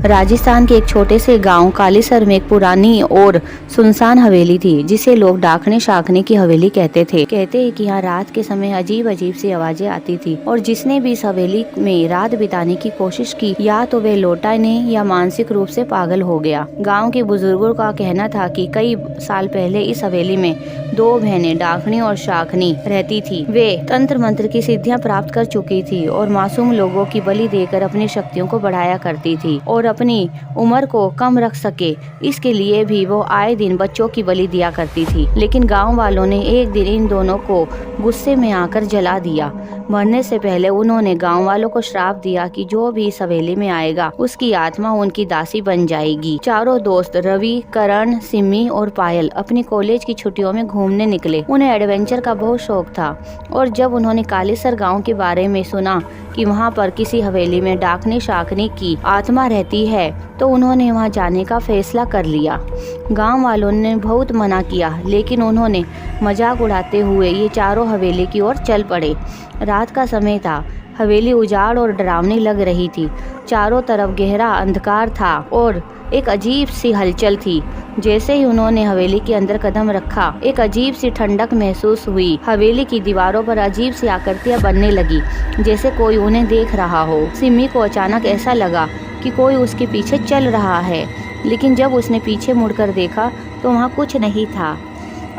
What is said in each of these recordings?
राजस्थान के एक छोटे से गांव कालीसर में एक पुरानी और सुनसान हवेली थी जिसे लोग डाकने शाकने की हवेली कहते थे। कहते हैं कि यहाँ रात के समय अजीब अजीब सी आवाजें आती थी और जिसने भी इस हवेली में रात बिताने की कोशिश की या तो वे लौटाने या मानसिक रूप से पागल हो गया। गाँव के बुजुर्गों का कहना था कि कई साल पहले इस हवेली में दो बहनें डाकनी और शाकनी रहती थी। वे तंत्र मंत्र की सिद्धियां प्राप्त कर चुकी थी और मासूम लोगों की बलि देकर अपनी शक्तियों को बढ़ाया करती थी और अपनी उम्र को कम रख सके इसके लिए भी वो आए दिन बच्चों की बलि दिया करती थी। लेकिन गांव वालों ने एक दिन इन दोनों को गुस्से में आकर जला दिया। मरने से पहले उन्होंने गांव वालों को श्राप दिया कि जो भी इस हवेली में आएगा उसकी आत्मा उनकी दासी बन जाएगी। चारों दोस्त रवि, करण, सिमी और पायल अपनी कॉलेज की छुट्टियों में घूमने निकले। उन्हें एडवेंचर का बहुत शौक था और जब उन्होंने कालीसर गांव के बारे में सुना कि वहां पर किसी हवेली में डाकने शाकने की आत्मा रहती है तो उन्होंने वहां जाने का फैसला कर लिया। गांव वालों ने बहुत मना किया लेकिन उन्होंने मजाक उड़ाते हुए ये चारों हवेली की ओर चल पड़े। रात का समय था। हवेली उजाड़ और डरावनी लग रही थी। चारों तरफ गहरा अंधकार था और एक अजीब सी हलचल थी। जैसे ही उन्होंने हवेली के अंदर कदम रखा एक अजीब सी ठंडक महसूस हुई। हवेली की दीवारों पर अजीब सी आकृतियां बनने लगी जैसे कोई उन्हें देख रहा हो। सिमी को अचानक ऐसा लगा कि कोई उसके पीछे चल रहा है, लेकिन जब उसने पीछे मुड़कर देखा तो वहाँ कुछ नहीं था।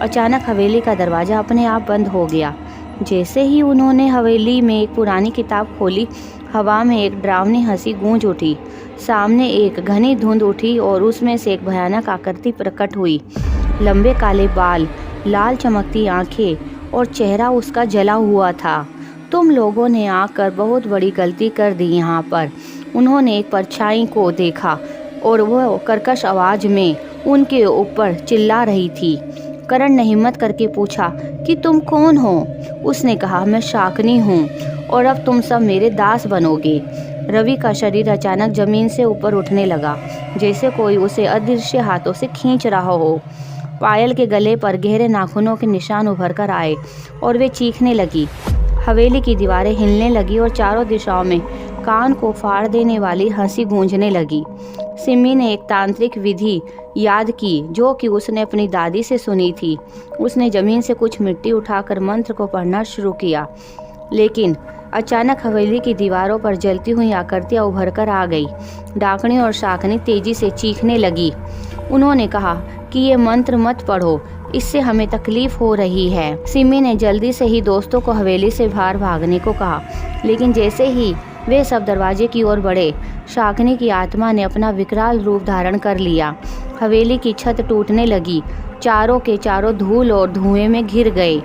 अचानक हवेली का दरवाजा अपने आप बंद हो गया। जैसे ही उन्होंने हवेली में एक पुरानी किताब खोली, हवा में एक डरावनी हंसी गूंज उठी। सामने एक घनी धुंध उठी और उसमें से एक भयानक आकृति प्रकट हुई। लंबे काले बाल, लाल चमकती आंखें और चेहरा उसका जला हुआ था। तुम लोगों ने आकर बहुत बड़ी गलती कर दी यहाँ पर। उन्होंने एक परछाई को देखा और वह कर्कश आवाज में उनके ऊपर चिल्ला रही थी। करण ने हिम्मत करके पूछा कि तुम कौन हो? उसने कहा, मैं शाकनी हूँ और अब तुम सब मेरे दास बनोगे। रवि का शरीर अचानक जमीन से ऊपर उठने लगा जैसे कोई उसे अदृश्य हाथों से खींच रहा हो। पायल के गले पर गहरे नाखूनों के निशान उभर कर आए और वे चीखने लगी। हवेली की दीवारें हिलने लगी और चारों दिशाओं में कान को फाड़ देने वाली हंसी गूंजने लगी। सिमी ने एक तांत्रिक विधि याद की जो कि उसने अपनी दादी से सुनी थी। उसने जमीन से कुछ मिट्टी उठाकर मंत्र को पढ़ना शुरू किया, लेकिन अचानक हवेली की दीवारों पर जलती हुई आकृतियां उभर कर आ गई। डाकनी और शाकनी तेजी से चीखने लगी। उन्होंने कहा कि ये मंत्र मत पढ़ो, इससे हमें तकलीफ हो रही है। सिमी ने जल्दी से ही दोस्तों को हवेली से बाहर भागने को कहा, लेकिन जैसे ही वे सब दरवाजे की ओर बढ़े, शाकनी की आत्मा ने अपना विकराल रूप धारण कर लिया। हवेली की छत टूटने लगी। चारों के चारों धूल और धुएं में घिर गए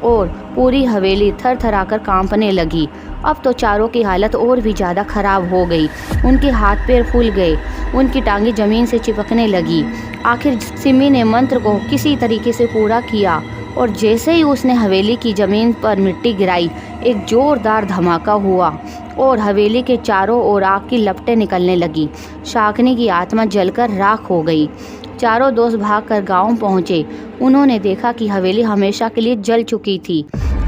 और पूरी हवेली थरथराकर कांपने लगी। अब तो चारों की हालत और भी ज़्यादा खराब हो गई। उनके हाथ पैर फूल गए, उनकी टांगें जमीन से चिपकने लगी। आखिर सिमी ने मंत्र को किसी तरीके से पूरा किया और जैसे ही उसने हवेली की जमीन पर मिट्टी गिराई, एक जोरदार धमाका हुआ और हवेली के चारों ओर आग की लपटें निकलने लगी। शाकनी की आत्मा जलकर राख हो गई। चारों दोस्त भागकर गांव पहुंचे। उन्होंने देखा कि हवेली हमेशा के लिए जल चुकी थी,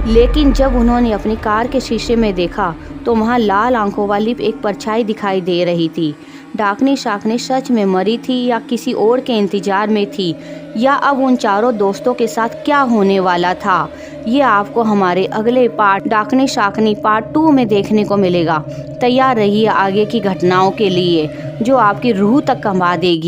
लेकिन जब उन्होंने अपनी कार के शीशे में देखा तो वहां लाल आंखों वाली एक परछाई दिखाई दे रही थी। डाकनी शाकनी सच में मरी थी या किसी और के इंतजार में थी, या अब उन चारों दोस्तों के साथ क्या होने वाला था, ये आपको हमारे अगले पार्ट डाकनी शाकनी पार्ट 2 में देखने को मिलेगा। तैयार रहिए आगे की घटनाओं के लिए जो आपकी रूह तक कंपा देगी।